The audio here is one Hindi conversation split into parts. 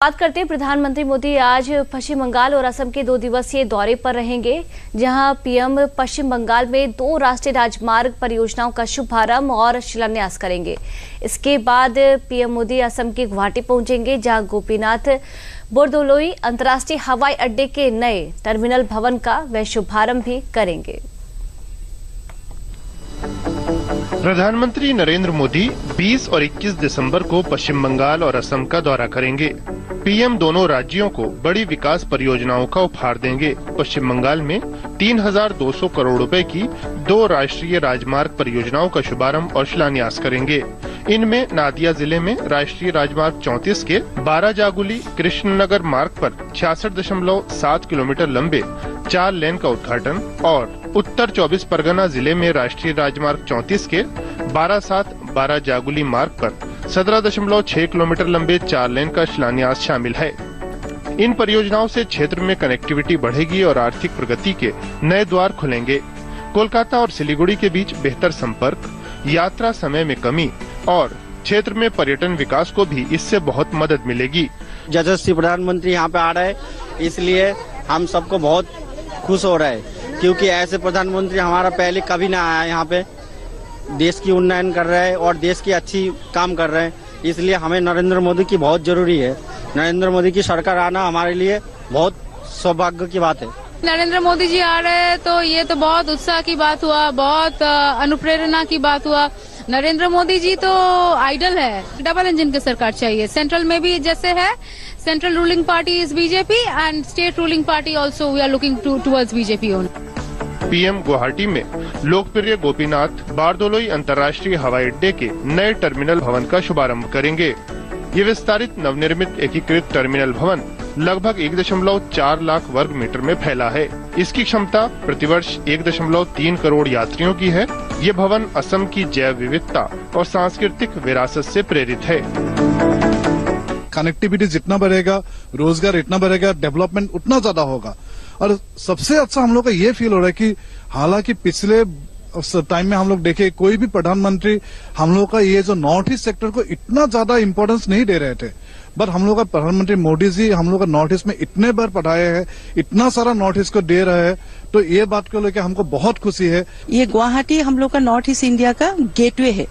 बात करते हैं, प्रधानमंत्री मोदी आज पश्चिम बंगाल और असम के 2 दिवसीय दौरे पर रहेंगे, जहां पीएम पश्चिम बंगाल में 2 राष्ट्रीय राजमार्ग परियोजनाओं का शुभारंभ और शिलान्यास करेंगे। इसके बाद पीएम मोदी असम के गुवाहाटी पहुंचेंगे, जहां गोपीनाथ बोरदोलोई अंतर्राष्ट्रीय हवाई अड्डे के नए टर्मिनल भवन का वे शुभारंभ भी करेंगे। प्रधानमंत्री नरेंद्र मोदी 20 और 21 दिसंबर को पश्चिम बंगाल और असम का दौरा करेंगे। पीएम दोनों राज्यों को बड़ी विकास परियोजनाओं का उपहार देंगे। पश्चिम बंगाल में 3200 करोड़ रुपए की 2 राष्ट्रीय राजमार्ग परियोजनाओं का शुभारंभ और शिलान्यास करेंगे। इनमें नादिया जिले में राष्ट्रीय राजमार्ग 34 के 12 जागुली कृष्णनगर मार्ग पर 66.7 किलोमीटर लंबे 4 लेन का उद्घाटन और उत्तर 24 परगना जिले में राष्ट्रीय राजमार्ग 34 के 12 जागुली मार्ग पर 17.6 किलोमीटर लंबे 4 लेन का शिलान्यास शामिल है। इन परियोजनाओं से क्षेत्र में कनेक्टिविटी बढ़ेगी और आर्थिक प्रगति के नए द्वार खुलेंगे। कोलकाता और सिलीगुड़ी के बीच बेहतर संपर्क, यात्रा समय में कमी और क्षेत्र में पर्यटन विकास को भी इससे बहुत मदद मिलेगी। यशस्वी प्रधानमंत्री यहाँ पे आ रहे हैं, इसलिए हम सबको बहुत खुश हो रहे हैं, क्योंकि ऐसे प्रधानमंत्री हमारा पहले कभी ना आया यहाँ पे। देश की उन्नयन कर रहे हैं और देश की अच्छी काम कर रहे हैं, इसलिए हमें नरेंद्र मोदी की बहुत जरूरी है। नरेंद्र मोदी की सरकार आना हमारे लिए बहुत सौभाग्य की बात है। नरेंद्र मोदी जी आ रहे हैं तो ये तो बहुत उत्साह की बात हुआ, बहुत अनुप्रेरणा की बात हुआ। नरेंद्र मोदी जी तो आइडल है। डबल इंजन की सरकार चाहिए। सेंट्रल में भी जैसे है, central ruling party is BJP and state ruling party also we are looking towards BJP only. PM Guwahati में लोकप्रिय गोपीनाथ बोरदोलोई अंतर्राष्ट्रीय हवाई अड्डे के नए टर्मिनल भवन का शुभारंभ करेंगे। ये विस्तारित नवनिर्मित एकीकृत टर्मिनल भवन लगभग 1.4 लाख वर्ग मीटर में फैला है। इसकी क्षमता प्रतिवर्ष 1.3 करोड़ यात्रियों की है। ये भवन असम की जैव विविधता और सांस्कृतिक विरासत से प्रेरित है। कनेक्टिविटी जितना बढ़ेगा, रोजगार इतना बढ़ेगा, डेवलपमेंट उतना ज्यादा होगा। और सबसे अच्छा हम लोग का ये फील हो रहा है कि हालांकि पिछले टाइम में हम लोग देखे कोई भी प्रधानमंत्री हम लोग का ये जो नॉर्थ ईस्ट सेक्टर को इतना ज्यादा इम्पोर्टेंस नहीं दे रहे थे, बट हम लोग का प्रधानमंत्री मोदी जी हम लोग का नॉर्थ ईस्ट में इतने बार पढ़ाए हैं, इतना सारा नॉर्थ ईस्ट को दे रहे हैं, तो ये बात को लेकर हमको बहुत खुशी है। ये गुवाहाटी हम लोग का नॉर्थ ईस्ट इंडिया का गेटवे है,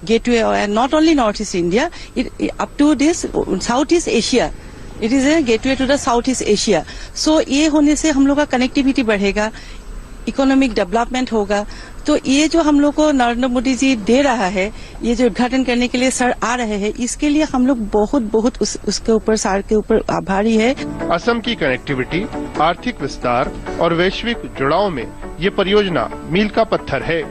gateway not only North East India, up to this South East Asia, it is a gateway to the South East Asia. सो ये होने से हम लोग का कनेक्टिविटी बढ़ेगा, इकोनॉमिक डेवलपमेंट होगा। तो ये जो हम लोग को नरेंद्र मोदी जी दे रहा है, ये जो उद्घाटन करने के लिए सर आ रहे हैं, इसके लिए हम लोग बहुत उसके ऊपर सर के ऊपर आभारी है। असम की कनेक्टिविटी, आर्थिक विस्तार और वैश्विक जुड़ाव में ये परियोजना मील का पत्थर है।